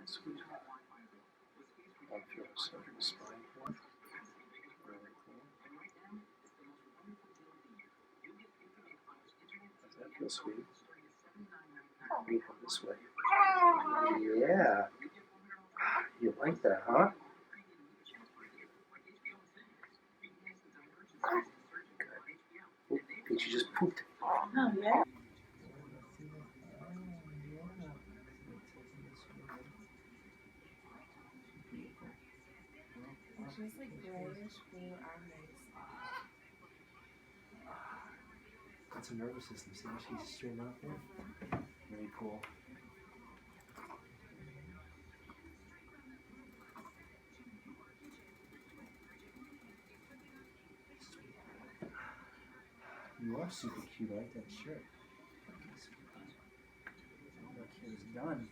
Sweet. I feel so spine here. Really cool. Does that feel sweet? Maybe this way. Yeah. You like that, huh? Good. Peachy just pooped. Oh, yeah. It's just like grayish blue eyes. That's her nervous system. See how she's straightened up there? Very cool. You are super cute. I like that shirt. Okay, sweetie. Look, here's done.